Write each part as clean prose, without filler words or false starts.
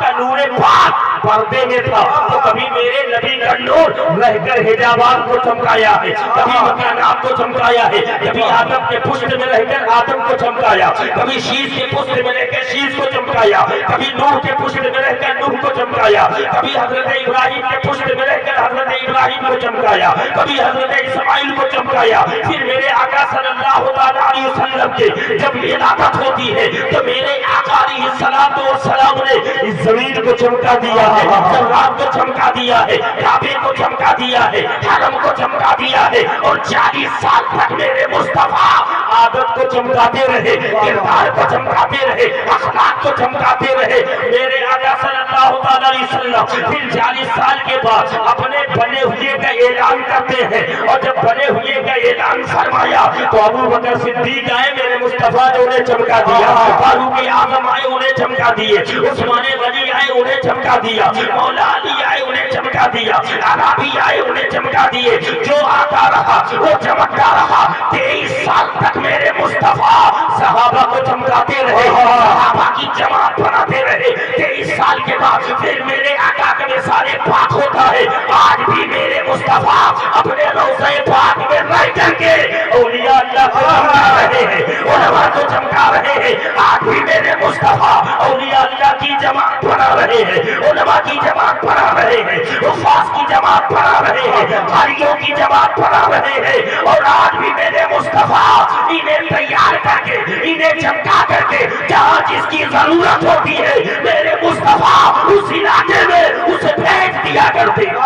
کا نور پاک پردے میں تھا تو کبھی میرے نبی کا نور رہ کر حجابات کو چمکایا ہے، کبھی مکانات کو چمکایا ہے، کبھی آدم کے پشت میں رہ کر آدم کو چمکایا، کبھی شیش کے پشت میں رہ کر شیش کو چمکایا، کبھی نوح کے پشت میں رہ کر نوح کو چمکایا، کبھی حضرت ابراہیم کے پشت میں رہ کر حضرت ابراہیم کو چمکایا، کبھی حضرت اسماعیل کو چمکایا۔ پھر میرے آقا صلی اللہ علیہ وسلم کے جب ولادت ہوتی ہے تو میرے آقا علیہ السلام نے اس زمین کو چمکا دیا ہے، زمین کو چمکا دیا ہے، کعبے کو چمکا دیا ہے، حرم کو چمکا دیا ہے، اور 40 سال تک میرے مصطفیٰ عادت کو چمکاتے رہے، کردار کو چمکاتے رہے، اخلاق کو چمکاتے رہے۔ میرے آقا صلی اللہ علیہ وسلم پھر 40 سال کے بعد اپنے بنے ہوئے کا اعلان کرتے ہیں، اور جب بنے ہوئے کا اعلان فرمایا تو ابو بکر صدیق آئے، میرے مصطفیٰ نے انہیں چمکا دیا، فاروق اعظم آئے انہیں چمکا دیے، عثمان غنی آئے انہیں چمکا دیا، مولا علی آئے انہیں چمکا دیا، عربی آئے انہیں چمکا دیے۔ جو آتا رہا وہ چمکتا رہا۔ 23 سال تک میرے مصطفیٰ صحابہ کو چمکاتے رہے، صحابہ کی جماعت بناتے رہے۔ 23 سال کے بعد پھر میرے آقا کا مثال پاک ہوتا ہے۔ آج بھی میرے مصطفیٰ اپنے روضہ پاک میں رہ کر کے اولیاء اللہ کو چمکا رہے ہیں، علماء کو چمکا رہے ہیں۔ آج بھی میرے مصطفیٰ اولیاء اللہ کی جماعت بنا رہے ہیں، علماء کی جماعت بنا رہے ہیں، حفاظ کی جماعت بنا رہے ہیں، قاریوں کی جماعت بنا رہے ہیں۔ اور آج بھی میرے مصطفیٰ انہیں تیار کر کے، انہیں چمکا کر کے جہاں جس کی ضرورت ہوتی ہے میرے مصطفیٰ اس علاقے میں اسے بھیج دیا کرتے ہیں۔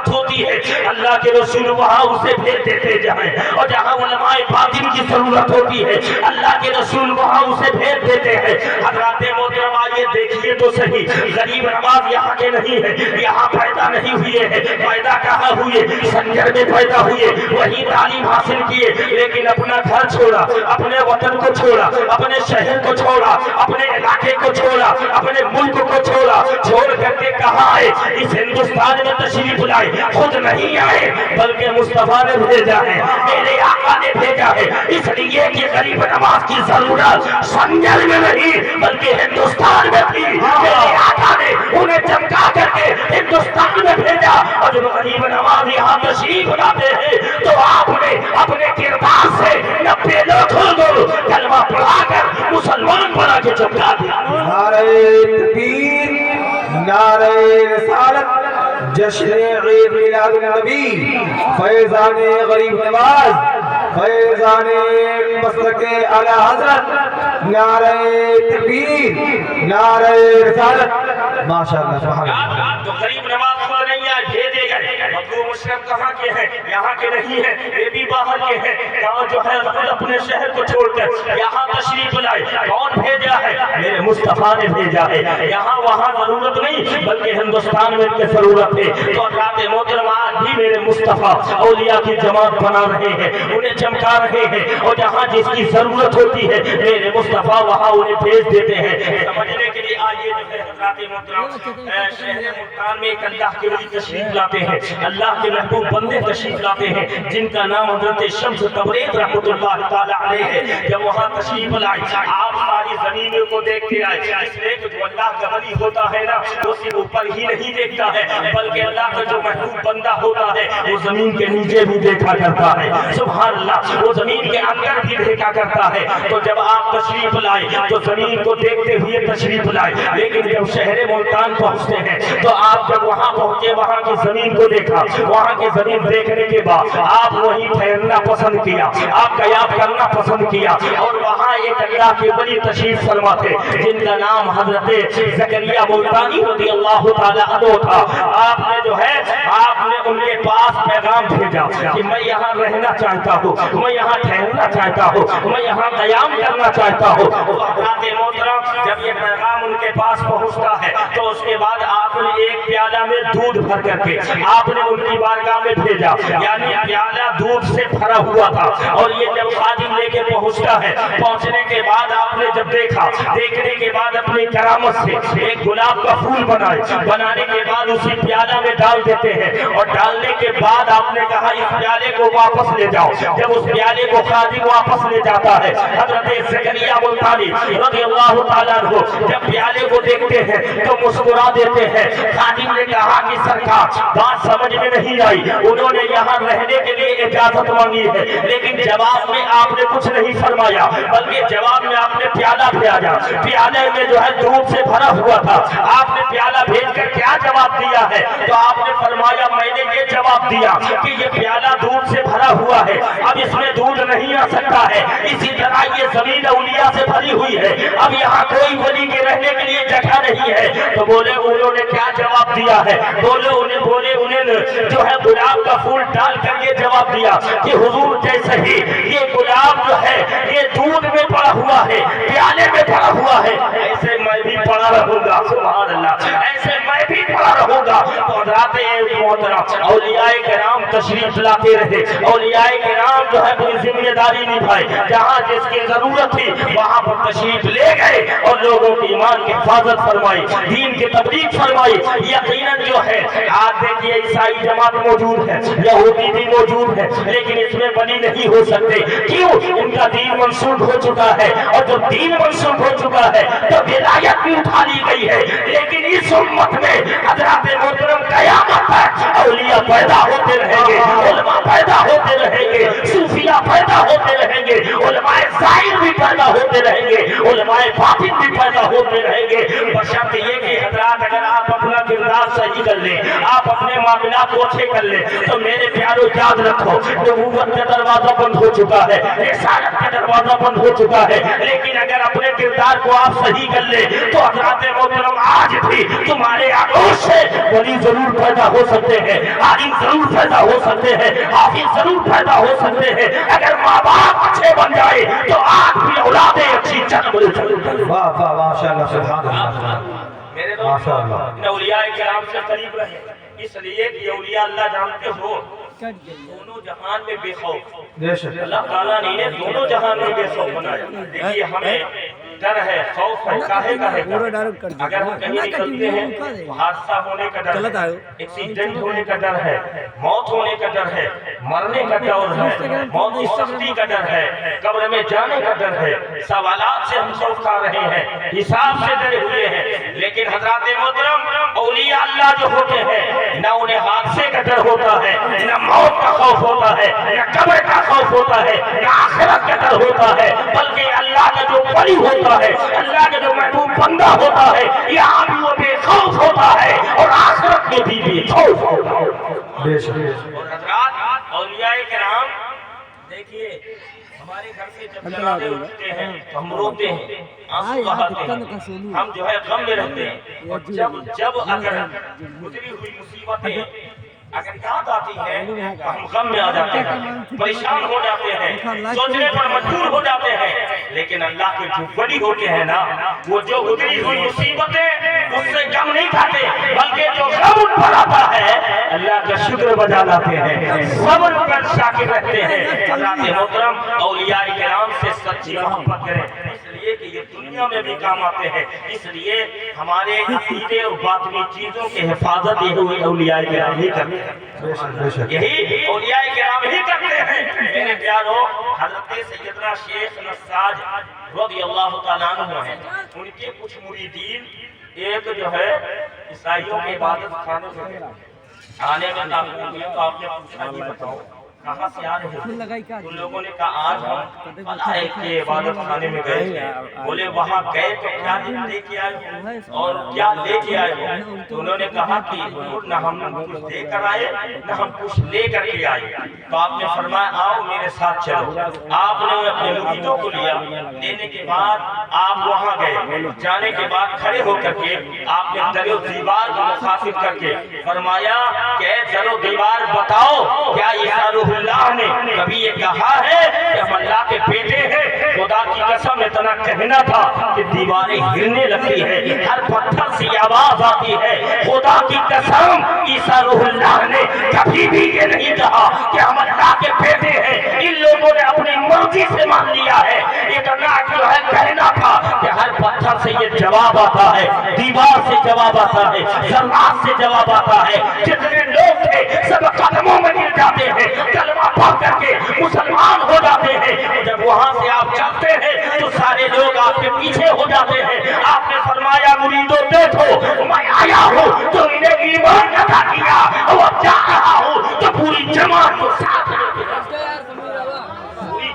ہوتی ہے اللہ کے رسول وہاں اسے بھیج دیتے جائیں، اور جہاں علماء باطن کی ضرورت ہوتی ہے اللہ کے رسول وہاں اسے بھیج دیتے ہیں۔ حضرات محترم آئیے دیکھیے تو صحیح، غریب نواز یہاں کے نہیں ہے، یہاں پیدا نہیں ہوئے ہیں، پیدا کہاں ہوئے؟ سنجر میں پیدا ہوئے، وہی تعلیم حاصل کیے، لیکن اپنا گھر چھوڑا، اپنے وطن کو چھوڑا، اپنے شہر کو چھوڑا، اپنے علاقے کو چھوڑا، اپنے ملک کو چھوڑا، چھوڑ کر کے کہاں آئے؟ اس ہندوستان میں تشریف لائے، خود نہیں آئے بلکہ مصطفیٰ نے بھیجا ہے، میرے آقا نے بھیجا ہے، اس لیے کہ غریب نواز کی ضرورت سنجر میں نہیں بلکہ ہندوستان میں تھی۔ میرے آقا نے انہیں چمکا کر کے ہندوستان میں بھیجا، اور جب غریب نواز یہاں تشریف لاتے ہیں تو آپ نے اپنے کردار سے 90 لوگوں کو کلمہ پڑھا کر مسلمان بنا کے چمکا دیا۔ نعرہ تکبیر، نعرہ رسالت، جشن عید میلاد النبی، فیضان غریب نواز، فیضان مسلک اعلی حضرت، نعرہ تکبیر، نعرہ رسالت، ماشاءاللہ سبحان اللہ۔ تو غریب نواز خود نہیں آئے، بھیجے گئے۔ مطلوب مشرف کہاں کے ہیں؟ یہاں کے نہیں ہیں، یہ بھی باہر کے ہیں۔ کہاں جو ہے خود اپنے شہر کو چھوڑ کر یہاں تشریف لائے، کون بھیجا ہے؟ میرے مصطفیٰ نے بھیجا ہے۔ یہاں وہاں ضرورت نہیں بلکہ ہندوستان میں کی ضرورت ہے۔ تو حضرات محترم آج بھی میرے مصطفیٰ اولیاء کی جماعت بنا رہے ہیں، انہیں چمکا رہے ہیں، اور جہاں جس کی ضرورت ہوتی ہے میرے مصطفیٰ وہاں انہیں بھیج دیتے ہیں۔ سمجھنے کے لیے آئیے جو ہے حضرات محترم شہر ملتان میں ایک اللہ کے ولی تشریف لاتے ہیں، اللہ کے محبوب بندے تشریف لاتے ہیں جن کا نام حضرت شمس تبریز رحمۃ اللہ تعالی علیہ ہے۔ جب وہاں تشریف لائے آپ ساری زمینوں کو دیکھتے آئے، اس لیے کہ جو اللہ کا ولی ہوتا ہے نا وہ صرف اوپر ہی نہیں دیکھتا ہے بلکہ اللہ کا جو محبوب بندہ ہوتا ہے وہ زمین کے نیچے بھی دیکھا کرتا ہے۔ سبحان اللہ، وہ زمین کے اندر بھی دیکھا کرتا ہے۔ تو جب آپ تشریف لائے تو زمین کو دیکھتے ہوئے تشریف لائے، لیکن جب شہر ملتان پہنچتے ہیں تو آپ جب وہاں پہنچے وہاں کی زمین کو دیکھا، وہاں کی زمین دیکھنے کے بعد آپ وہیں ٹھہرنا پسند کیا، آپ قیام کرنا پسند کیا، اور وہاں ایک اللہ کے ولی تشریف فرما تھے جن کا نام حضرت زکریا ملتانی رضی اللہ تعالی عنہ تھا۔ آپ نے جو ہے آپ نے ان کے پاس پیغام بھیجا کہ میں یہاں رہنا چاہتا ہوں، میں یہاں ٹھہرنا چاہتا ہوں، میں یہاں قیام کرنا چاہتا ہوں۔ حضرات محترم جب جب یہ پیغام ان کے پاس پہنچتا ہے تو اس کے بعد آپ نے ایک پیالہ میں دودھ بھر کر کے آپ نے ان کی بارگاہ میں بھیجا، یعنی پیالہ دودھ سے بھرا ہوا تھا، اور یہ جب خادم لے کے پہنچتا ہے، پہنچنے کے بعد آپ نے جب دیکھا، دیکھنے کے بعد اپنی کرامت سے ایک گلاب کا پھول بنانے کے بعد اسی پیالہ میں ڈال دیتے ہیں، اور ڈالنے کے بعد آپ نے کہا اس پیالے کو واپس لے جاؤ۔ جب اس پیالے کو خادم واپس لے جاتا ہے، حضرت زکریا ملتانی رضی اللہ تعالیٰ عنہ جب پیالے کو دیکھتے ہیں تو مسکرا دیتے ہیں۔ خادم نے کہا کہ سرکار بات سمجھ میں نہیں آئی، انہوں نے یہاں رہنے کے لیے اجازت مانگی ہے، لیکن جواب میں آپ نے کچھ نہیں فرمایا، بلکہ جواب میں آپ نے پیالہ بھیجا، پیالے میں جو ہے دودھ سے بھرا ہوا تھا۔ آپ نے پیالہ بھیج کر کیا جواب دیا ہے؟ تو آپ نے فرمایا میں نے یہ جواب دیا کہ یہ پیالہ دودھ سے بھرا ہوا ہے، اب اس میں دودھ نہیں آ سکتا ہے، اسی طرح یہ زمین اولیاء سے بھری ہوئی ہے، اب یہاں کوئی ولی کے رہنے کے لیے جگہ نہیں ہے۔ تو بولے انہوں نے کیا جواب دیا ہے؟ بولے انہیں جو ہے گلاب کا پھول ڈال کر یہ جواب دیا کہ حضور جیسے ہی یہ گلاب جو ہے یہ دودھ میں پڑا ہوا ہے، پیالے میں پڑا ہوا ہے، ایسے میں بھی پڑا رہوں گا، سبحان اللہ، ایسے میں بھی پڑا رہوں گا۔ تو حضرات محترم اولیاء کرام تشریف لاتے رہے، اولیاء کرام جو ہے اپنی ذمہ داری نبھائے، جہاں جس کی ضرورت تھی وہاں پر تشریف لے گئے اور لوگوں کی ایمان کی حفاظت فرمائی، دین کی تبلیغ فرمائی۔ یقیناً جو ہے آج دیکھیے عیسائی جماعت موجود ہے، یہودی بھی موجود ہے، لیکن اس میں بنی نہیں ہو سکتے، کیوں؟ ان کا دین منسوخ ہو چکا ہے، اور جب دین منسوخ ہو چکا ہے تو ولایت بھی اٹھا لی گئی ہے۔ لیکن اس امت میں حضرات محترم قیامت تک اولیاء پیدا ہوتے رہیں گے، علماء پیدا ہوتے رہیں گے، صوفیاء پیدا ہوتے رہیں گے، علماء ظاہر بھی پیدا ہوتے رہیں گے، علماء باطن بھی پیدا ہوتے رہیں گے، بشرط یہ کہ حضرات اگر آپ اپنا کردار صحیح کر لیں، آپ اپنے معاملات کو اچھے کر لیں، تو میرے پیارو یاد رکھو نبوت کا دروازہ بند ہو چکا ہے، رسالت کا دروازہ بند ہو چکا ہے، لیکن اگر اپنے کردار کو آپ صحیح کر لیں تو حضرات محترم آج بھی تمہارے آگوش سے ولی ضرور پیدا ہو سکتے ہیں، عالم ضرور پیدا ہو سکتے ہیں، حافظ ضرور پیدا ہو سکتے ہیں۔ اگر ماں باپ اچھے بن جائے تو آج بھی اولادیں اچھی جنم لے سکتے ہیں۔ واہ واہ ماشاءاللہ سبحان اللہ میرے ماشاءاللہ۔ دوست اولیاء کرام سے قریب رہے، اس لیے کہ اولیاء اللہ جانتے ہو دونوں جہان میں بے خوف، اللہ تعالیٰ نے انہیں دونوں جہان میں بے خوف بنایا۔ دیکھیے ہمیں ڈر ہے، خوف ہے، کاہے کا ہے؟ اگر ہم کہیں نکلتے ہیں تو حادثہ ہونے کا ڈر ہے، ایکسیڈنٹ ہونے کا ڈر ہے، موت ہونے کا ڈر ہے، مرنے کا ڈر ہے، موت کی سختی کا ڈر ہے، قبر میں جانے کا ڈر ہے، سوالات سے ہم خوف کھا رہے ہیں، حساب سے ڈرے ہوئے ہیں۔ لیکن حضرات محترم اولیاء اللہ جو ہوتے ہیں نہ انہیں حادثے کا ڈر ہوتا ہے، نہ موت کا خوف ہوتا ہے، نہ قبر کا خوف ہوتا ہے، نہ آخرت کا ڈر ہوتا ہے، بلکہ اللہ کا جو ولی ہوتا ہے، اللہ کا جو محبوب بندہ ہوتا ہے، یہاں بھی وہ بے خوف ہوتا ہے اور آخرت میں بھی بے خوف ہوتا ہے۔ اور حضرات اولیاء کرام دیکھیے ہمارے گھر سے جب جنازے اٹھتے ہیں تو ہم روتے ہیں، آنسو بہاتے ہیں، ہم جو ہے غم میں رہتے ہیں، اور جب اگر گزری ہوئی مصیبتیں اگر یاد آتی ہیں تو ہم غم میں آ جاتے ہیں، پریشان ہو جاتے ہیں، سوچنے پر مجبور ہو جاتے ہیں۔ لیکن اللہ کے جو ولی ہوتے ہیں نا، وہ جو گزری ہوئی مصیبتیں اس سے غم نہیں کھاتے، بلکہ جو غم ان پر آتا ہے اللہ کا شکر بجا لاتے ہیں، صبر کر شاکر رہتے ہیں۔ حضرات محترم اولیاء کرام سے سچی محبت کریں، اس لیے کہ یہ دنیا میں بھی کام آتے ہیں، اس لیے ہمارے عقیدے اور باطنی چیزوں کی حفاظت یہ ہوئی اولیاء کرام ہی کرتے ہیں، یہی اولیاء کرام ہی کرتے ہیں۔ میرے پیارو حضرت سیدنا شیخ نساج رضی اللہ تعالیٰ عنہ ہیں، ان کے کچھ مریدین ایک جو ہے عیسائیوں کے عبادت خانے میں آنے میں داخل ہوئے تو آپ نے پوچھا جی بتاؤ کہاں سے آ رہے ہیں؟ ان لوگوں نے کہا آج ہم ملائک کے عبادت خانے میں گئے، بولے وہاں گئے تو کیا لے کے آئے ہو اور کیا لے کے آئے ہو؟ تو انہوں نے کہا کہ نہ ہم کچھ دے کر آئے نہ ہم کچھ لے کر کے آئے۔ تو آپ نے فرمایا آؤ میرے ساتھ چلو۔ آپ نے اپنے مریدوں کو لیا، لینے کے بعد آپ وہاں گئے، جانے کے بعد کھڑے ہو کر کے آپ نے در و دیوار کو مخاطب کر کے فرمایا کہ اے در و دیوار بتاؤ کیا عیسیٰ روح اللہ نے کبھی یہ کہا ہے کہ ہم اللہ کے بیٹے ہیں؟ خدا کی قسم اتنا کہنا تھا کہ دیواریں ہلنے لگتی ہے، ہر پتھر سے آواز آتی ہے۔ خدا کی قسم عیسیٰ روح اللہ نے کبھی بھی یہ نہیں کہا کہ ہم اللہ کے بیٹے ہیں، ان لوگوں نے اپنی مرضی سے مان لیا ہے۔ اتنا جو ہے کہنا تھا کہ ہر پتھر سے یہ جواب آتا ہے، دیوار سے جواب آتا ہے، ذرات سے جواب آتا ہے۔ جتنے لوگ تھے سب قدموں میں گر جاتے ہیں، کلمہ پڑھ کر کے مسلمان ہو جاتے ہیں۔ جب وہاں سے آپ چلتے ہیں تو سارے لوگ آپ کے پیچھے ہو جاتے ہیں۔ آپ نے فرمایا مریدوں دیکھو میں آیا ہوں تو انہیں ایمان عطا کیا، اور جا رہا ہوں تو پوری جماعت کو ساتھ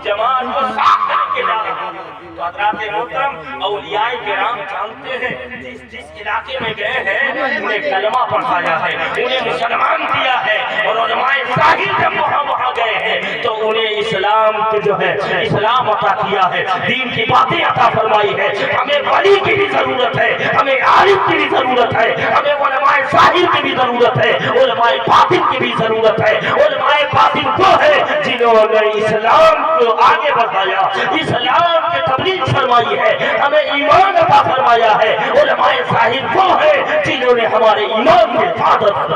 جماعت کو ساتھ لے کے جا رہا ہوں۔ تو حضرات محترم اولیاء کرام جانتے ہیں جس علاقے میں گئے ہیں انہیں کلمہ پڑھایا ہے، انہیں مسلمان کیا ہے، اور علماء ظاہر جب وہاں گئے ہیں تو انہیں اسلام کے جو ہے اسلام عطا کیا ہے، دین کی باتیں عطا فرمائی ہے۔ ہمیں ولی کی بھی ضرورت ہے، ہمیں عارف کی بھی ضرورت ہے، ہمیں علماء ظاہر کی بھی ضرورت ہے، علماء باطن کی بھی ضرورت ہے۔ علماء باطن وہ ہے جنہوں نے اسلام کو آگے بڑھایا، اسلام کے تبلیغ فرمائی ہے، ہمیں ایمان عطا فرمایا ہے۔ علماء ظاہر وہ ہے جنہوں نے ہمارے ایمان کی حفاظت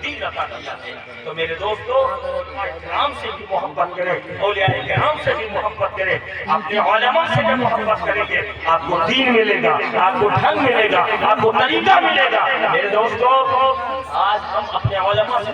دین عطا کیا ہے۔ تو میرے دوستو علماء کرام سے بھی محبت کریں، اولیاء کرام سے بھی محبت کریں، اپنے علماء سے بھی محبت کریں گے آپ کو دین ملے گا، آپ کو ڈھنگ ملے گا، آپ کو طریقہ ملے گا۔ میرے دوستو آج ہم اپنے علماء سے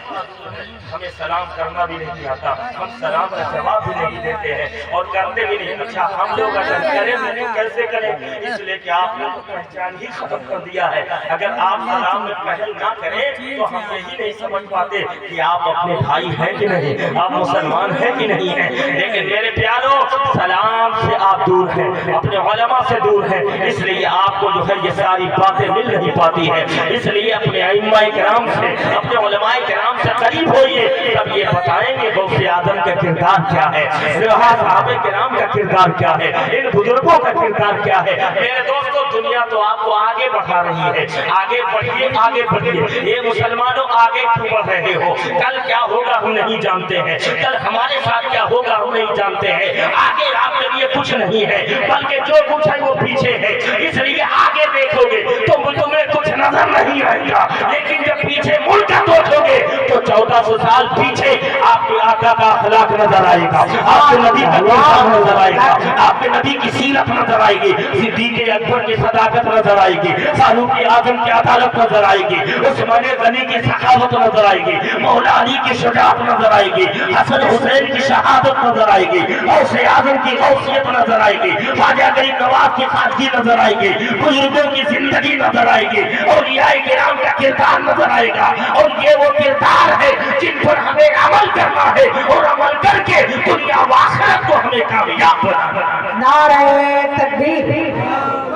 ہمیں سلام کرنا بھی نہیں آتا، ہم سلام کا جواب بھی نہیں دیتے ہیں اور کرتے بھی نہیں۔ اچھا ہم لوگ اگر کریں کیسے کریں؟ اس لیے کہ آپ نے پہچان ہی ختم کر دیا ہے۔ اگر آپ سلام میں پہل نہ کریں تو ہم یہی نہیں سمجھ پاتے کہ آپ اپنے بھائی ہیں کہ نہیں، آپ مسلمان ہیں کہ نہیں ہیں۔ لیکن میرے پیاروں سلام سے آپ دور ہیں، اپنے علماء سے دور ہیں، اس لیے آپ کو جو ہے یہ ساری باتیں مل نہیں پاتی ہیں۔ اس لیے اپنے ائمہ کرام سے، اپنے علماء کرام سے قریب ہوئیے، تب یہ بتائیں گے غوث اعظم کا کردار کیا ہے، صحابہ کرام کا کردار کیا ہے، ان بزرگوں کا کردار کیا ہے۔ میرے دوستو دنیا تو آپ کو آگے بڑھا رہی ہے، آگے بڑھیے آگے بڑھیے۔ یہ مسلمانوں آگے کیوں بڑھ رہے ہو؟ کل کیا ہوگا ہم نہیں جانتے ہیں، کل ہمارے ساتھ کیا ہوگا ہم نہیں جانتے ہیں۔ آگے آپ کے لیے کچھ نہیں ہے بلکہ جو کچھ ہے وہ پیچھے ہے، اس لیے آگے دیکھو گے تو تمہیں کچھ نظر نہیں آئے گا، لیکن جب پیچھے مڑ کر دیکھو گے تو 1400 سال پیچھے آپ کے آقا کا اخلاق نظر آئے گا، آپ کے نبی کا نظام نظر آئے گا، آپ کے نبی کی سیرت نظر آئے گی، صدیق اکبر کی صداقت نظر آئے گی، فاروق اعظم کی عدالت نظر آئے گی، عثمان غنی کی سخاوت نظر آئے گی، مولا علی کی شجاعت نظر آئے گی، حسن حسین کی شہادت نظر آئے گی، غوث اعظم کی غوثیت نظر آئے گی، خواجہ غریب نواز کی سادگی نظر آئے گی، بزرگوں کی زندگی نظر آئے گی، اولیاء کرام کا کردار نظر آئے گا۔ اور یہ وہ کردار ہے جن پر ہمیں عمل کرنا ہے، اور عمل کر کے دنیا و آخرت کو ہمیں کامیاب بنانا ہے۔ نعرہ تکبیر،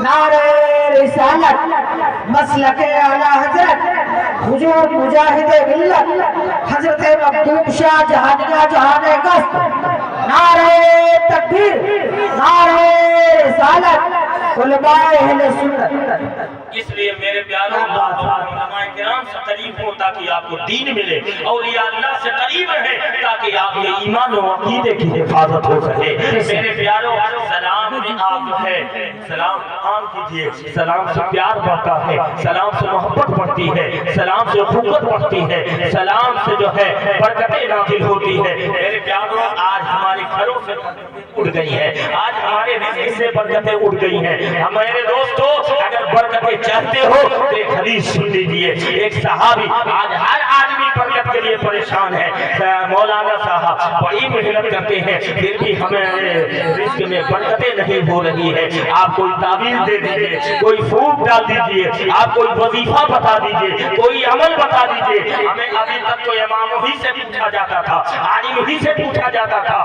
نعرہ رسالت، مسلک اعلی حضرت حضور مجاہد ملت حضرت مخدوم شاہ جہانیہ جہان گشت، نعرہ تکبیر، نعرہ رسالت، علماء اہل سنت۔ اس لیے میرے پیاروں علماء کرام سے قریب ہو تاکہ آپ کو دین ملے، اولیاء اللہ سے قریب رہے تاکہ آپ کے ایمان و عقیدے کی حفاظت ہو سکے۔ میرے پیاروں سلام میں آپ جو ہے سلام عام کیجئے، سلام سے پیار بڑھتا ہے، سلام سے محبت بڑھتی ہے، سلام سے قوت بڑھتی ہے، سلام سے جو ہے برکتیں نازل ہوتی ہے۔ میرے پیاروں آج ہمارے گھروں سے اڑ گئی ہے، آج ہمارے رزق سے برکتیں اڑ گئی ہیں۔ ہمارے دوستو اگر برکتیں چاہتے ہو تو ایک حدیث سن لیجئے۔ ایک صحابی، آج ہر آدمی برکت کے لیے پریشان ہے، مولانا صاحب بڑی محنت کرتے ہیں پھر بھی ہمیں رزق میں برکتیں نہیں ہو رہی ہے، آپ کوئی تعویذ دے دیجئے، کوئی پھوک ڈال دیجئے، آپ کوئی وظیفہ بتا دیجئے، کوئی عمل بتا دیجئے۔ ہمیں ابھی تک تو امام ہی سے پوچھا جاتا تھا، عالم ہی سے پوچھا جاتا تھا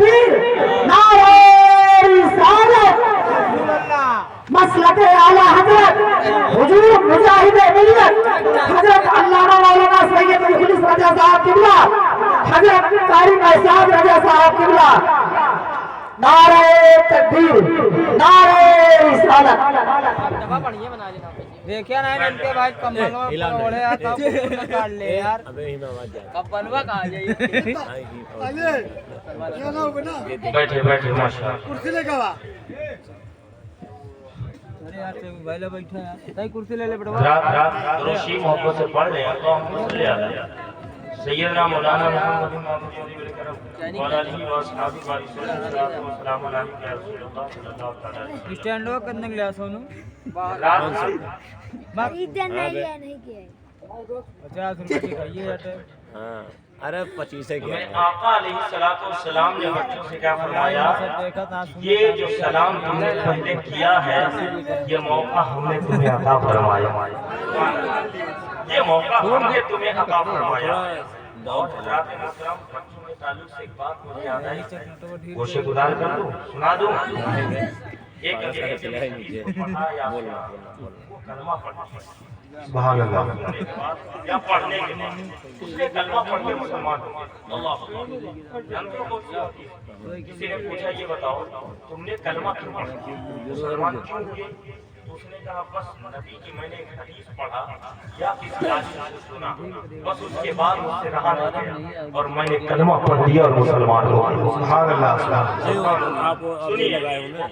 تکبیر نعرہ رسالت مسلک اعلی حضرت حضور مجاہد ملت حضرت علامہ مولانا سید مخلص رضا صاحب قبلہ حضرت قاری احسان رضا صاحب قبلہ نعرہ تکبیر نعرہ رسالت دیکھیا نا ان کے بعد کمبل میں پڑے آتا کاٹ لے یار اب بنوا کہاں جائیے بیٹھے بیٹھے ماشاءاللہ کرسی لے کے وا ارے یار تے موبائل بیٹھا یار تائی کرسی لے لے بیٹا رات روشی محبت سے پڑھ لے تو ہم کو لے آ سیدنا مولانا محمد بن علی و اصحاب رسول اللہ والسلام علیکم یا رسول اللہ صلی اللہ علیہ وسلم اسٹینڈ ہو کرنے کے لیے سونو رات خریدن نہیں کیا 50 روپے کی کہیے جاتے ہاں ارے 25 سے میں آقا علیہ الصلوۃ والسلام نے بچوں سے کیا فرمایا یہ جو سلام تم نے پہلے کیا ہے یہ موقع ہم نے تمہیں عطا فرمایا یہ موقع ہم نے تمہیں عطا فرمایا اور حضرات محترم بچوں کے تعلق سے ایک بات مجھے یاد آئی گوشے گزار کر دوں سنا دوں ایک پڑھا یا کلمہ پڑھا سبحان اللہ یا پڑھنے کے بعد اس نے کلمہ پڑھ کے مسلمان ہو گیا اللہ کسی نے پوچھا یہ بتاؤ تم نے کلمہ کیوں پڑھا مسلمان کیوں ہوئے تو اس نے کہا بس نبی کی میں نے ایک حدیث پڑھا یا کسی آدمی سے سنا بس اس کے بعد مجھ سے رہا نہ گیا اور میں نے کلمہ پڑھ لیا اور مسلمان ہو گیا سبحان اللہ سبحان اللہ سنیے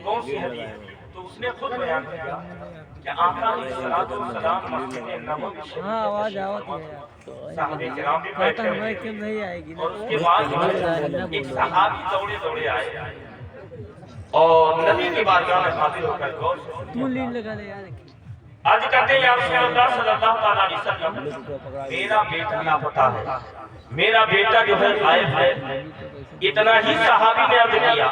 کون سی حدیث تو اس نے خود بیان کیا کہ آقا علیہ الصلوۃ والسلام مسجد نبوی ہاں آواز آتی ہے صحابہ کرام بھی بیٹھے ہوئے کہ نہیں آئے گی اور اس کے بعد ایک صحابی دوڑے دوڑے آئے اور نبی کی بارگاہ میں حاضر ہو کر غور سے تو لین لگا لے یار عرض کرتے ہیں یا رسول اللہ صلی اللہ تعالی علیہ وسلم میرا بیٹا لاپتہ ہے میرا بیٹا جو ہے غائب ہے اتنا ہی صحابی نے عرض کیا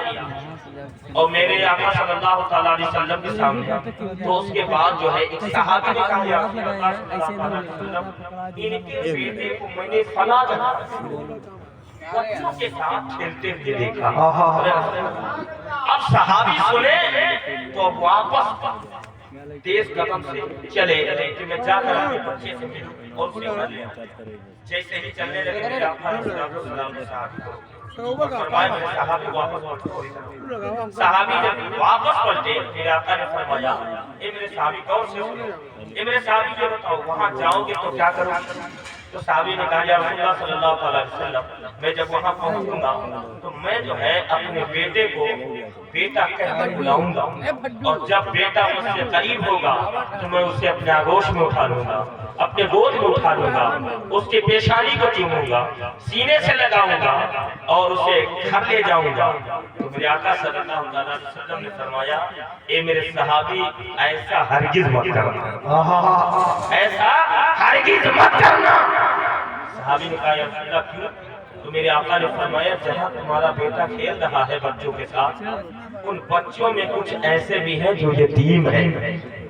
اور میرے آقا صلی اللہ تعالی علیہ وسلم کے سامنے تو اس کے بعد جو ہے ایک صحابی نے کہا یا رسول اللہ صلی اللہ تعالی علیہ وسلم ان کے بیٹے کو میں نے فلاں جگہ بچوں کے ساتھ کھیلتے ہوئے دیکھا اب صحابی سنے تو واپس تیز قدم سے چلے کہ میں جا کر اپنے بچے سے ملوں اور اسے مل لوں جیسے ہی چلنے لگے میرے آقا صلی اللہ علیہ وسلم فرمایا میرے صحابی واپس پلٹے صحابی جب واپس پلٹے میرے آقا نے فرمایا اے میرے صحابی غور سے سنو اے میرے صحابی یہ بتاؤ وہاں جاؤ گے تو کیا کرو تو صحابی نے کہا یا رسول اللہ صلی اللہ علیہ وسلم میں جب وہاں پہنچوں گا تو میں جو ہے اپنے بیٹے کو بیٹا کہہ کر بلاؤں گا اور جب بیٹا مجھ سے قریب ہوگا تو میں اسے اپنے آغوش میں اٹھا لوں گا اپنے گود میں اٹھا لوں گا اس کی پیشانی کو چوموں گا سینے سے لگاؤں گا اور اسے گھر لے جاؤں گا تو میرے آقا صلی اللہ علیہ وسلم نے فرمایا اے میرے صحابی ایسا ہرگز مت کرنا ایسا ہرگز مت کرنا صحابی نے کہا یا رسول اللہ کیوں تو میرے آقا نے فرمایا جہاں تمہارا بیٹا کھیل رہا ہے بچوں کے ساتھ ان بچوں میں کچھ ایسے بھی ہیں جو یتیم ہیں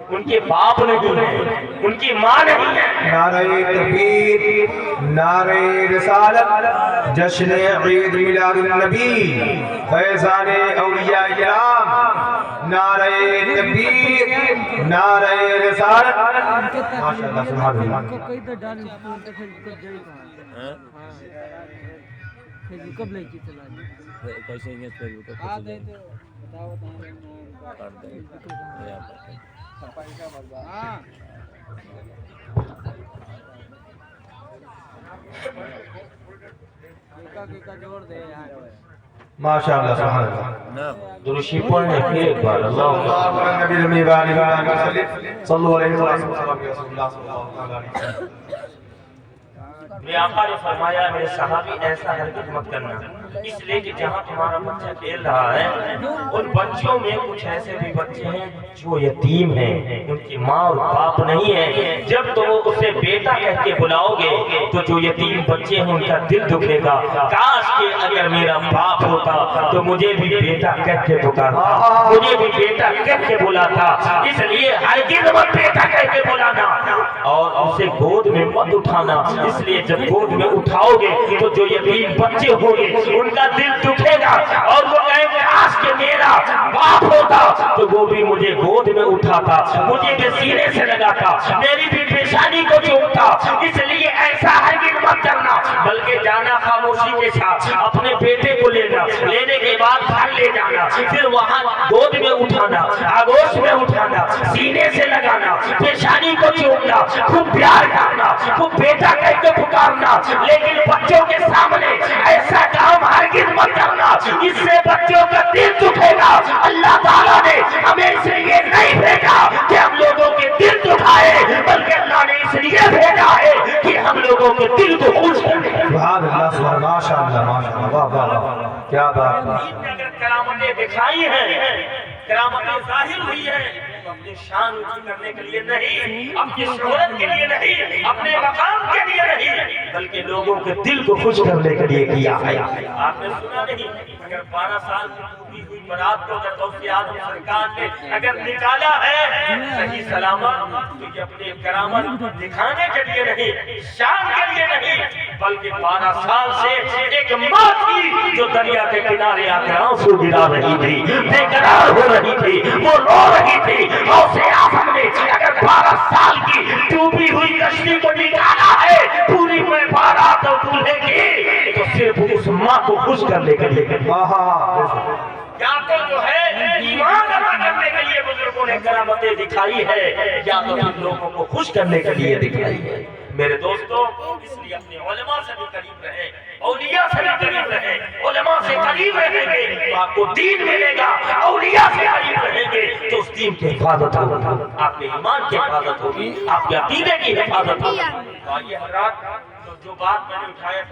ان کے باپ نہیں ہیں ان کی ماں نہیں ہے نعرہ تکبیر نعرہ رسالت جشن عید میلاد النبی فیضان اولیاء کرام نعرہ تکبیر نعرہ رسالت ماشاءاللہ سبحان اللہ کوئی تو ڈال تو پھر کب جائے کہاں پھر کب لے کے چلا جائے کیسے یہ پھر ہاں دے تو بتاؤ کر دیں ہاں کا جوڑ دے یار ماشاءاللہ سبحان اللہ درشی پڑھنے پھر ایک بار اللہ نبی المی وآلہ وسلم صلو علیہ وسلم رسول اللہ صلی اللہ علیہ وسلم میرے آقا نے فرمایا میرے صحابی ایسا حرکت مت کرنا اس لیے کہ جہاں تمہارا بچہ کھیل رہا ہے ان بچوں میں کچھ ایسے بھی بچے ہیں جو یتیم ہیں ان کی ماں اور باپ نہیں ہے جب تم اسے بیٹا کہہ کے بلاؤ گے تو جو یتیم بچے ہیں ان کا دل دکھے گا کاش کہ اگر میرا باپ ہوتا تو مجھے بھی بیٹا کہہ کے پکارتا مجھے بھی بیٹا کہہ کے بلاتا اس لیے ہرگز مت بیٹا کہہ کے بلانا اور اسے گود میں مت اٹھانا اس لیے جب گود میں اٹھاؤ گے تو جو یتیم بچے ہوں گے ان کا دل دکھے گا اور وہ کہیں گے آج کے میرا باپ ہوتا تو وہ بھی مجھے گود میں اٹھاتا، مجھے بھی سینے سے لگاتا، میری بھی پیشانی کو چومتا۔ اس لیے ایسا ہرگز مت کرنا، بلکہ جانا خاموشی کے ساتھ، اپنے بیٹے کو لینے کے بعد گھر لے جانا، پھر وہاں گود میں اٹھانا، آغوش میں اٹھانا، سینے سے لگانا، پیشانی کو چومنا، خوب پیار کرنا، خوب بیٹا کہہ کے پکارنا، لیکن بچوں کے سامنے ایسا کام ہرگز مت کرنا، اس سے بچوں کا دل دکھے گا۔ اللہ تعالیٰ نے ہمیں اس لیے نہیں بھیجا کہ ہم لوگوں کے دل دکھائے، بلکہ اللہ نے اس لیے بھیجا ہے کہ ہم لوگوں کے دل کو خوش کرے۔ سبحان اللہ، سبحان ماشاء اللہ، ماشاء اللہ، واہ واہ واہ، کیا بات ہے۔ اگر کرامتیں دکھائی ہیں، کرامتیں ظاہر ہوئی ہیں، تو اپنی شان اونچی کرنے کے لیے نہیں، اپنی شہرت کے لیے نہیں، اپنے مقام کے لیے نہیں، بلکہ لوگوں کے دل کو خوش کرنے کے لیے کیا ہے۔ آپ نے سنا نہیں، اگر 12 سال کی پوری ہوئی برات کو اگر غوث اعظم سرکار نے اگر نکالا ہے صحیح سلامت، تو یہ اپنے کرامت دکھانے کے لیے نہیں، شان کے لیے نہیں، بلکہ 12 سال سے ایک ماں تھی جو دریا کے کنارے آ کر آنسو گرا رہی تھی، بے قرار ہو رہی تھی، وہ رو رہی تھی۔ غوث اعظم نے اگر 12 سال کی ڈوبی ہوئی کشتی کو نکالا ہے پوری میں بارات اور دولہے کی، تو صرف اس ماں کو خوش کرنے کے لیے یا تو جو ہے ایمان ادا کرنے کے لیے بزرگوں نے کرامتیں دکھائی ہے، یا تو ان لوگوں کو خوش کرنے کے لیے دکھائی ہے۔ میرے دوستوں، اس لیے اپنے علماء سے بھی قریب رہیں، اولیاء سے بھی قریب رہیں۔ علماء سے قریب رہیں گے تو آپ کو دین ملے گا، اولیاء سے قریب رہیں گے تو اس دین کی حفاظت ہوگی، آپ کے ایمان کی حفاظت ہوگی، آپ کے عقیدے کی حفاظت ہوگی۔ تو آئیے حضرات، جو بات میں نے اٹھایا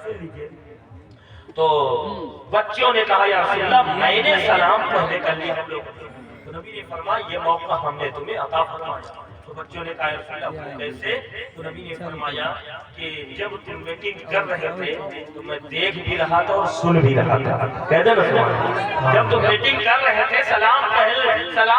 سن لیجیے۔ تو بچوں نے کہا یا رسول اللہ میں نے سلام پہلے کر لیا ہم لوگ، تو نبی نے فرمایا یہ موقع ہم نے تمہیں عطا فرمایا۔ تو بچوں نے کہا یا رسول اللہ کیسے؟ تو نبی نے فرمایا کہ جب تم میٹنگ کر رہے تھے تو میں دیکھ بھی رہا تھا اور سن بھی رہا تھا۔ کہہ دیں نا، جب تم میٹنگ کر رہے تھے سلام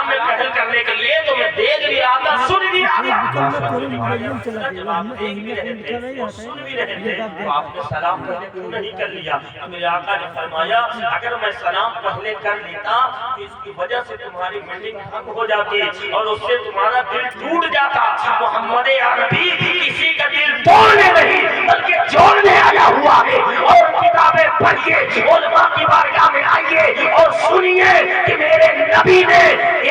میں پہل کرنے کے لیے تو میں دیکھ بھی رہا تھا، سن بھی رہا تھا۔ جب آپ دیکھ بھی رہے تھے اور سن بھی رہے تھے تو آپ نے سلام پہلے کیوں نہیں کر لیا؟ میرے آقا نے فرمایا اگر میں سلام پہلے کر لیتا تو اس کی وجہ سے تمہاری میٹنگ بھنگ ہو جاتی اور اس سے تمہارا دل ٹوٹ جاتا۔ محمد عربی کسی کا دل توڑنے نہیں بلکہ جوڑنے آیا ہوا ہے، اور کتابیں پڑھیے، علماء کی بارگاہ میں آئیے اور سنیے کہ میرے نبی نے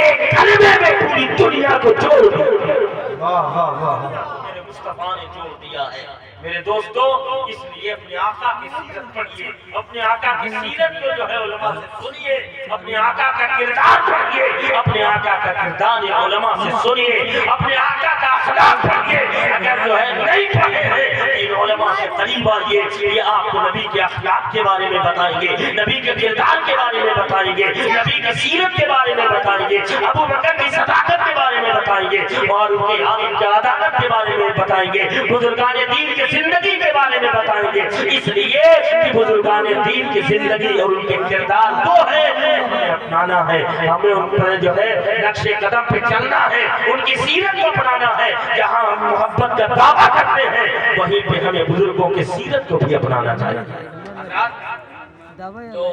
ایک کلمے میں پوری دنیا کو جوڑ دیا۔ واہ واہ واہ، میرے مصطفیٰ نے جوڑ دیا ہے۔ میرے دوستو، اس لیے اپنے آقا کی سیرت پڑھیے، اپنے آقا کی سیرت کو جو ہے علماء سے سنیے، اپنے آقا کا کردار پڑھیے، اپنے آقا کا کردار علماء سے سنیے، اپنے آقا کا اخلاق پڑھیے۔ اگر جو ہے نہیں پڑھے ہیں ان علماء سے قریب آئیے، یہ آپ کو نبی کے اخلاق کے بارے میں بتائیں گے، نبی کے کردار کے بارے میں بتائیں گے، نبی کی سیرت کے بارے میں بتائیں گے، ابو بکر کی صداقت کے بارے میں بتائیں گے، معروف کے عالم کی عدالت کے بارے میں بتائیں گے، بزرگان دین کے زندگی کے بارے میں بتائیں گے۔ اس لیے کہ بزرگان دین کی زندگی اور ان کے کردار وہ ہے ہمیں اپنانا ہے، ہمیں ان پر جو ہے نقش قدم پہ چلنا ہے، ان کی سیرت کو اپنانا ہے۔ جہاں ہم محبت کا دعویٰ کرتے ہیں وہیں پہ ہمیں بزرگوں کی سیرت کو بھی اپنانا چاہیے۔ تو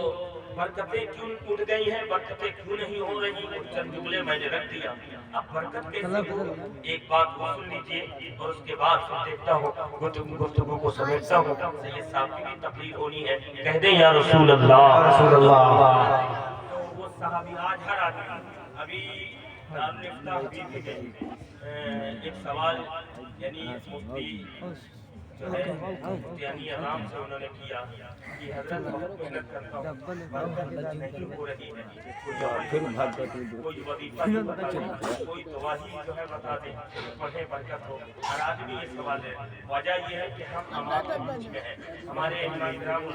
برکتیں کیوں اٹھ گئی ہیں، برکتیں کیوں نہیں ہو رہی، چند جملے میں نے رکھ دیا۔ اب برکت کیسے ہو، ایک بات کو سن لیجیے اور اس کے بعد پھر دیکھتا ہوں گفتگو کو سمیٹتا ہوں۔ سید صاحب کی بھی تقریر ہونی ہے، کہہ دیں یا رسول اللہ، رسول اللہ۔ تو وہ صحابی آج ہر آدمی ابھی دارالفتہ ہوئی تھی، ایک سوال یعنی مفتی جو ہے مفتیانی آرام سے انہوں نے کیا کہ حضرت بہت محنت کرتا ہوں برکت نہیں ہو رہی ہے، کوئی وظیفہ جو بتا دیں، کوئی دعاہی جو ہے بتا دیں پڑھے برکت ہو۔ ہر آدمی یہ سوال ہے، وجہ یہ ہے کہ ہم عوام کے بیچ میں ہیں، ہمارے علماء کرام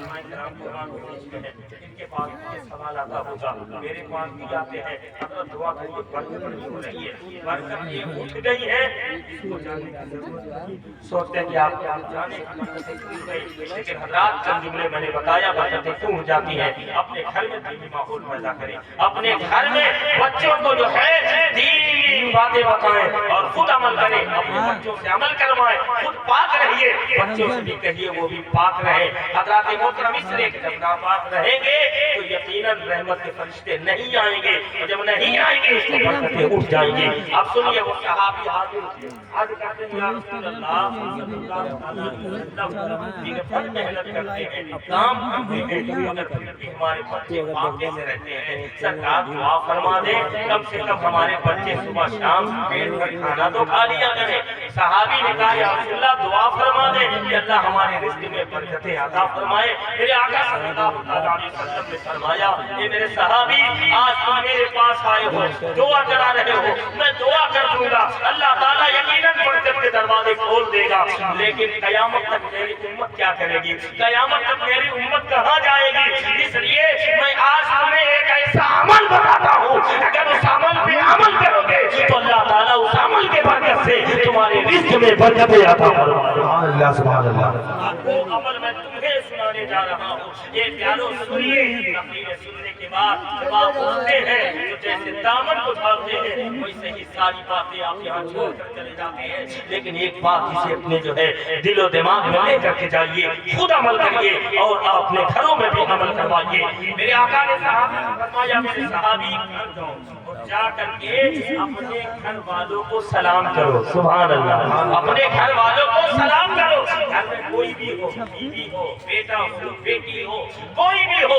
قرآن کے بیچ میں ہیں، ان کے پاس یہ سوال آتا ہوگا، میرے پاس بھی آتے ہیں، حضرت دعا کریے برکت نہیں ہو رہی ہے، برکت یہ اٹھ گئی ہے، اس کو جاننے کی ضرورت نہیں۔ سوچتے ہیں کہ آپ جانے کی برکتیں کیوں گئی، لیکن حضرات چند جملے میں نے بتایا برکتیں کیوں ہو جاتی ہیں۔ اپنے گھر میں دینی ماحول پیدا کریں، اپنے گھر میں بچوں کو جو ہے دین باتیں بتائیں اور خود عمل کریں، اپنے بچوں سے عمل کروائیں، خود پاک رہیے، بچوں سے بھی کہیے وہ بھی پاک رہے۔ حضرات محترم اس لیے کہ جب ناپاک رہیں گے تو یقیناً رحمت کے فرشتے نہیں آئیں گے، اور جب نہیں آئیں گے اس کو برکتیں اٹھ جائیں گی۔ اب سنیے وہ صحابی حاضر کہتے ہیں یا رسول اللہ صلی اللہ علیہ وسلم، دین پر محنت کرتے ہیں، کام کرتے ہیں، مگر پھر بھی ہمارے بچے پاکے سے رہتے ہیں، سرکار دعا فرما دے کم سے کم ہمارے بچے صبح شام پیٹ بھر کھانا تو کھا لیا کریں۔ صحابی نے کہا یا رسول اللہ دعا فرما دے کہ اللہ ہمارے رزق میں برکتیں عطا فرمائے۔ میرے آقا صلی اللہ علیہ وسلم نے فرمایا اے میرے صحابی آج تم میرے پاس آئے ہو، دعا کرا رہے ہو، میں دعا کر دوں گا، اللہ تعالیٰ یقیناً برکت کے دروازے کھول دے گا، لیکن قیامت تک میری امت کیا کرے گی؟ قیامت تک میری امت کہاں جائے گی؟ اس لیے میں آج تمہیں ایک ایسا عمل بتاتا ہوں، اگر اس عمل پہ عمل کرو گے تو اللہ تعالیٰ اس عمل کے برکت سے تمہارے رزق میں برکتیں عطا فرمائے۔ سبحان اللہ سبحان اللہ۔ وہ عمل میں تمہیں سنانے جا رہا ہوں، یہ پیاروں سنیے، تقریر سننے کے بعد جب آپ اٹھتے ہیں تو جیسے دامن کو اٹھاتے ہیں ویسے ہی ساری باتیں آپ یہاں چھوڑ کر چلے جاتے ہیں، لیکن ایک بات اسے اپنے جو ہے دل و دماغ میں لے کر کے جائیے، خود عمل کریے اور اپنے گھروں میں بھی عمل کروائیے۔ میرے آقا نے صحابہ کو فرمایا میرے صحابی گھر جاؤ اور جا کر کے اپنے گھر والوں کو سلام کرو، سبحان اللہ، اپنے گھر والوں کو سلام کرو، گھر میں کوئی بھی ہو، بیوی ہو، بیٹا ہو، بیٹی ہو، کوئی بھی ہو،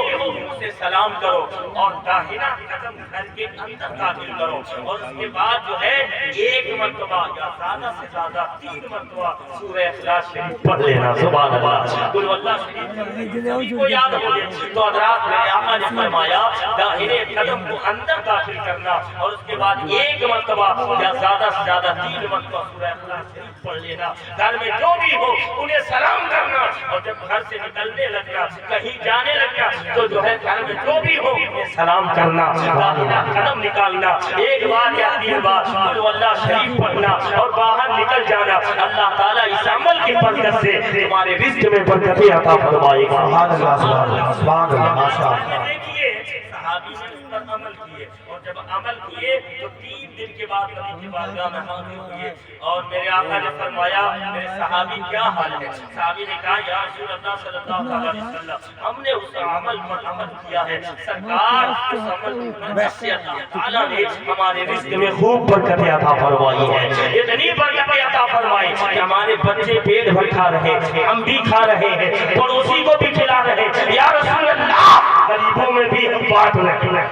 اسے سلام کرو اور داہنا قدم گھر کے اندر داخل کرو، اور اس کے بعد جو ہے ایک مرتبہ یا زیادہ سے زیادہ 3 مرتبہ سورہ اخلاص شریف پڑھ لینا، سبحان اللہ، قل واللہ شریف کو یاد ہو گئے تو حضرات میرے آقا نے فرمایا داہنے قدم کو اندر داخل کرنا اور اس کے بعد ایک مرتبہ یا زیادہ سے زیادہ 3 مرتبہ سورہ اخلاص شریف پڑھ لینا، گھر میں جو بھی ہو انہیں سلام کرنا، اور جب گھر سے نکلنے لگنا کہیں جانے لگنا تو جو ہے گھر میں جو بھی ہو انہیں سلام کرنا، داہنا قدم نکالنا، ایک بار یا 3 بار قل واللہ شریف پڑھنا اور باہر نکل جانا، اللہ تعالیٰ اس عمل کی برکت سے تمہارے رزق میں برکتیں عطا فرمائے گا۔ سبحان اللہ سبحان اللہ سبحان اللہ ماشاء اللہ۔ دیکھیے صحابی نے اس پر عمل کیے، اور جب عمل کیے تو 3 دن کے بعد نبی کی بارگاہ میں حاضر ہوئے، اور میرے آقا نے فرمایا میرے صحابی کیا حال ہے؟ صحابی نے کہا یا رسول اللہ صلی اللہ علیہ وسلم ہم نے اس عمل پر عمل کیا ہے، سرکار اس عمل کی برکت سے اللہ تعالیٰ نے ہمارے رزق میں خوب برکتیں عطا فرمائی ہے، اتنی برکتیں عطا فرمائی کہ ہمارے بچے پیٹ بھر کھا رہے ہیں، ہم بھی کھا رہے ہیں، پڑوسی کو بھی کھلا رہے ہیں، یا رسول اللہ غریبوں میں بھی ہم بانٹ رہے ہیں،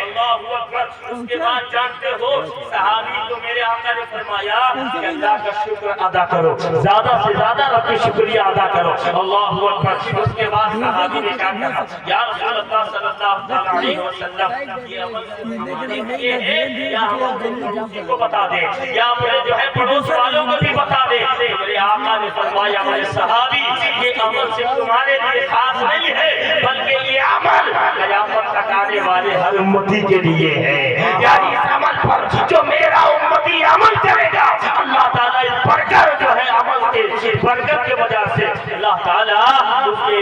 اللہ اکبر۔ اس کے بعد جانتے ہو صحابی کو میرے آقا نے فرمایا کہ اللہ کا شکر ادا کرو، زیادہ سے زیادہ رب کا شکریہ ادا کرو، اللہ اکبر۔ اس کے بعد صحابی نے کہا یا رسول اللہ صلی اللہ علیہ وسلم یہ عمل یہ ہے یا ہم کسی کو بتا دیں یا اپنے جو ہے پڑوس والوں کو بھی بتا دیں؟ میرے آقا نے فرمایا میرے صحابی یہ عمل صرف تمہارے لیے خاص نہیں ہے بلکہ یہ عمل قیامت تک آنے والے ہر امتی کے لیے ہے، یعنی اس عمل پر جو میرا امتی عمل کرے گا اللہ تعالیٰ اس برکت جو ہے عمل کے برکت کے وجہ سے اللہ تعالیٰ اس کے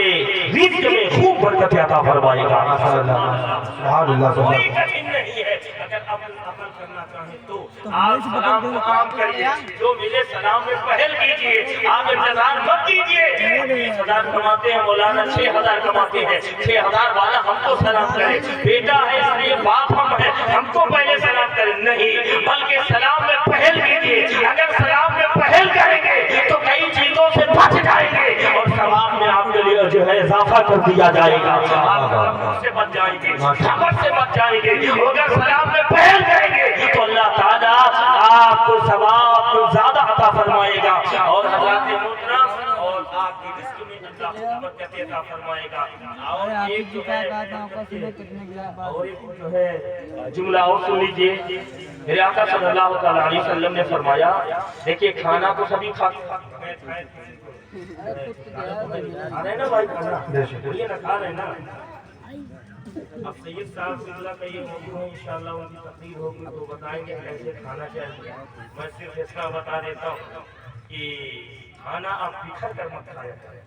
رزق میں خوب برکت عطا فرمائے گا۔ سبحان اللہ کوئی کٹھن نہیں ہے، اگر عمل کرنا چاہیں تو آپ سلام کو عام کریے، جو ملے سلام میں پہل کیجیے، آپ انتظار مت کیجیے۔ 20,000 کماتے ہیں مولانا 6,000 کماتے ہیں، 6,000 والا ہم کو سلام کرے، بیٹا ہے اس لیے باپ ہم ہے ہم کو پہلے سلام کرے، نہیں بلکہ سلام میں پہل کیجیے۔ اگر سلام میں پہل کریں گے تو کئی چیزوں سے بچ جائیں گے اور ثواب میں آپ کے لیے جو ہے اضافہ کر دیا جائے گا، آپ سے بچ جائیں گے، خبر سے بچ جائیں گے۔ اگر سلام میں پہل کریں گے تو اللہ تعالیٰ آپ کو ثواب کو زیادہ عطا فرمائے گا، اور حضرات محترم اور آپ کی رزق میں اللہ برکت عطا فرمائے گا۔ اور ایک جو ہے اور ایک جو ہے جملہ اور سن لیجیے، میرے آقا صلی اللہ تعالی علیہ وسلم نے فرمایا دیکھیے کھانا کو سبھی کھاتے ہیں نا بھائی، کھانا یہ نہ کھا رہے نا۔ اب سید صاحب سلسلہ کا یہ موضوع ہے، انشاءاللہ ان کی تقریر ہوگی تو بتائیں گے کیسے کھانا چاہیے۔ میں صرف اس کا بتا دیتا ہوں کہ کھانا آپ بکھر کر مت کھایا کریں،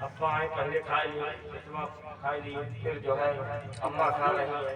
ابا آئے پہلے کھا لیے، بیٹوا کھا لیے، پھر جو ہے اماں کھا رہی ہے،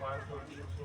500, 300,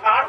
60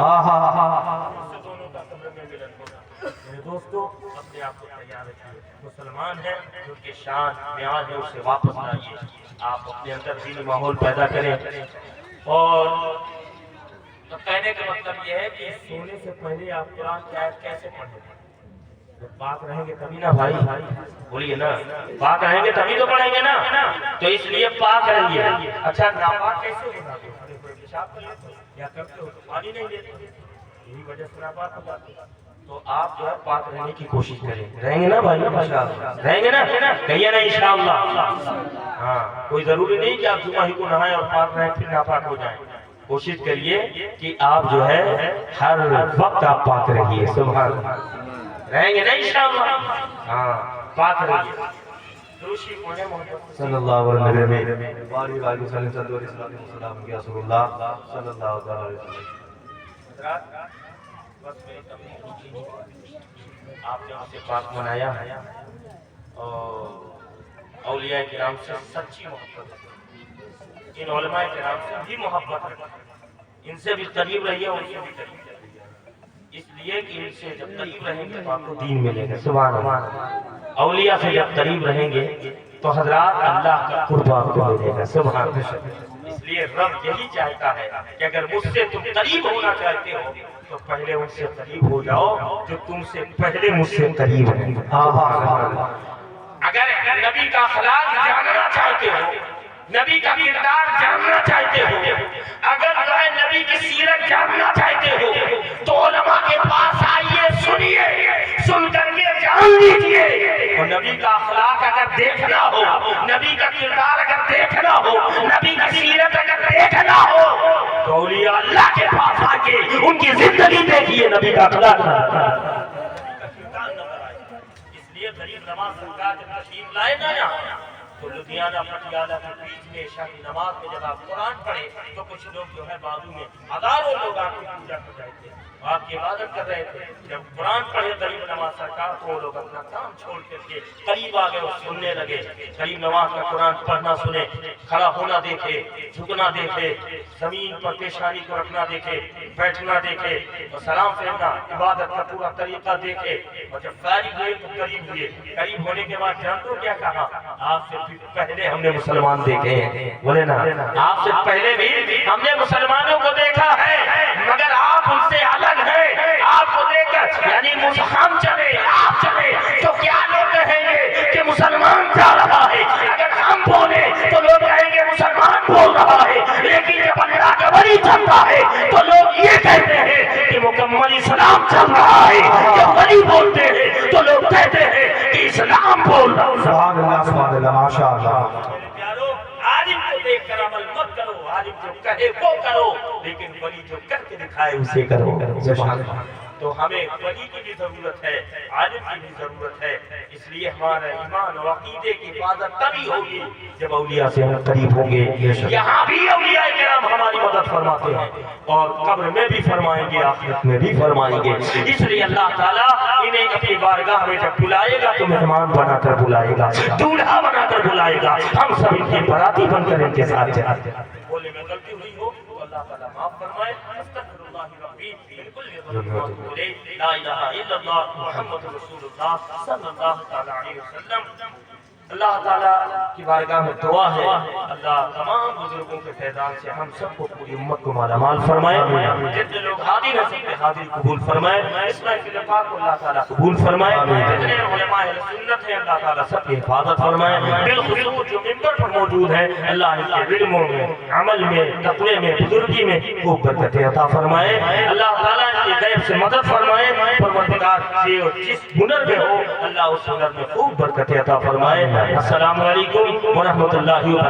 ہاں ہاں ہاں دونوں کا قبر میں ملن ہوگا۔ میرے دوستو اپنے آپ کو تیار رکھیے، مسلمان ہے جو کہ شان بیان ہے اسے واپس لائیے، آپ اپنے اندر دینی ماحول پیدا کریں۔ اور کہنے کا مطلب یہ ہے کہ سونے سے پہلے آپ قرآن کی آیت کیسے پڑھیں؟ جب پاک رہیں گے تبھی نا بھائی، بولیے نا، پاک رہیں گے تبھی تو پڑھیں گے نا، تو اس لیے پاک رہیے۔ اچھا ناپاک کیسے ہوگا؟ پیشاب کر لیتے یا کرتے ہو تو پانی نہیں لیتے، یہی وجہ سے ناپاک ہو جاتے۔ تو آپ جو ہے پاک رہنے کی کوشش کریں، رہیں گے نا بھائی، رہیں گے نا، کہیے نا انشاءاللہ۔ ہاں کوئی ضروری نہیں کہ آپ جمعہ ہی کو نہائیں اور پاک رہیں پھر ناپاک ہو جائیں، کوشش کریے کہ آپ جو ہے ہر وقت آپ پاک رہیے۔ سبحان اللہ، رہیں گے نا انشاءاللہ، ہاں پاک رہیے۔ دوسری پڑھیں محمد صلی اللہ علیہ وسلم وآلہ وآلہ وسلم صلی اللہ علیہ وسلم کی رسول اللہ صلی اللہ علیہ وسلم۔ حضرات بس میری تمہیں آپ نے اسے پاک منایا ہے اور اولیاء کرام سے سچی محبت ہے، ان علماء کرام سے بھی محبت ہے، ان سے بھی قریب رہیے اور ان سے بھی قریب رہیے، اس لیے کہ ان سے جب قریب رہیں گے تو آپ کو دین ملے گا۔ سبحان اللہ، اولیاء سے جب قریب رہیں گے تو حضرات اللہ کا قرب آپ کو ملے گا۔ سبحان اللہ، اس لیے رب یہی چاہتا ہے کہ اگر مجھ سے تم قریب ہونا چاہتے ہو تو پہلے ان سے قریب ہو جاؤ جو تم سے پہلے مجھ سے قریب ہیں۔ اگر نبی کا اخلاق جاننا چاہتے ہو، نبی کا کردار جاننا چاہتے ہو، اگر نبی کی سیرت جاننا چاہتے ہو تو علماء کے پاس آئیے، سنیے، سن کر کے جان لیجیے۔ اور نبی کا اخلاق اگر دیکھنا ہو، نبی کا کردار اگر دیکھنا ہو، نبی کی سیرت اگر دیکھنا ہو تو اولیاء اللہ کے پاس آئیے، ان کی زندگی دیکھیے، نبی کا اخلاق اس لیے غریب نواز سرکار جب تشریف لائے نا یہاں تو لدھیانہ پٹیالہ کے بیچ میں عشاء کی نماز میں جب آپ قرآن پڑھے تو کچھ لوگ جو ہے بازو میں ہزاروں لوگ آپ کی پوجا کر رہے تھے، آپ کی عبادت کر رہے تھے۔ جب قرآن پڑھے غریب نواز سرکار تو وہ لوگ اپنا کام چھوڑ کر کے قریب آ گئے اور سننے لگے۔ غریب نواز کا قرآن پڑھنا سنے، کھڑا ہونا دیکھے، جھکنا دیکھے، زمین پر پیشانی کو رکھنا دیکھے، بیٹھنا دیکھے اور سلام پھیرنا، عبادت کا پورا طریقہ دیکھے۔ اور جب فارغ ہوئے تو قریب ہوئے، قریب ہونے کے بعد جانتے کیا کہا؟ آپ سے پہلے ہم نے مسلمان دیکھے ہیں، بولے نا، آپ سے پہلے بھی ہم نے مسلمانوں کو دیکھا ہے مگر آپ ان سے الگ ہیں۔ آپ کو دیکھ کر یعنی ہم چلے، آپ چلے تو کیا لوگ کہیں گے کہ مسلمان جا رہا ہے، اگر ہم بولے تو لوگ کہیں گے مسلمان بول رہا ہے، لیکن جب اللہ کا ولی چلتا ہے تو لوگ یہ کہتے ہیں کہ مکمل اسلام چل رہا ہے۔ جب ولی بولتے ہیں تو لوگ کہتے ہیں کہ اسلام بول رہا ہے۔ سبحان اللہ، سبحان اللہ، ماشاء اللہ۔ پیارو، عالم کو دیکھ کر عمل مت کرو، عالم جو کہے وہ کرو، لیکن ولی جو کر کے دکھائے اسے کرو۔ سبحان اللہ۔ تو ہمیں ولی کی بھی ضرورت ہے، عالم کی بھی ضرورت ہے، اس لیے ہمارا ایمان اور عقیدے کی حفاظت تبھی ہوگی جب اولیاء سے ہم قریب ہوں گے۔ یہاں بھی اولیاء کرام ہماری مدد فرماتے ہیں اور قبر میں بھی فرمائیں گے، آخرت میں بھی فرمائیں گے۔ اس لیے اللہ تعالیٰ انہیں اپنی بارگاہ میں جب بلائے گا تو مہمان بنا کر بلائے گا، دولہا بنا کر بلائے گا، ہم سب ان کے باراتی بن کر ان کے ساتھ جاتے ہیں۔ بولنے میں غلطی ہوئی ہو تو اللہ تعالیٰ معاف فرمائے۔ استغفر اللہ العظیم من کل ذنب واتوب الیہ، لا الہ الا اللہ محمد رسول اللہ صلی اللہ تعالیٰ علیہ وسلم۔ اللہ تعالیٰ کی بارگاہ میں دعا ہے اللہ تمام بزرگوں کے فیضان سے ہم سب کو پوری امت کو مالا مال فرمائے، جتنے لوگ حاضر ہیں سب کے حاضری قبول فرمائے، اس محفل پاک کو اللہ تعالیٰ قبول فرمائے، جتنے علماء اہل سنت ہیں اللہ تعالیٰ سب کی حفاظت فرمائے، بالخصوص جو ممبر پر موجود ہیں اللہ ان کے علموں میں، عمل میں، تقوی میں، بزرگی میں خوب برکتیں عطا فرمائے، اللہ تعالیٰ ان کی غیب سے مدد فرمائے، پروردگار جس ہنر میں ہو اللہ اس ہنر میں خوب برکتیں عطا فرمائے۔ السلام علیکم ورحمۃ اللہ وبرکاتہ۔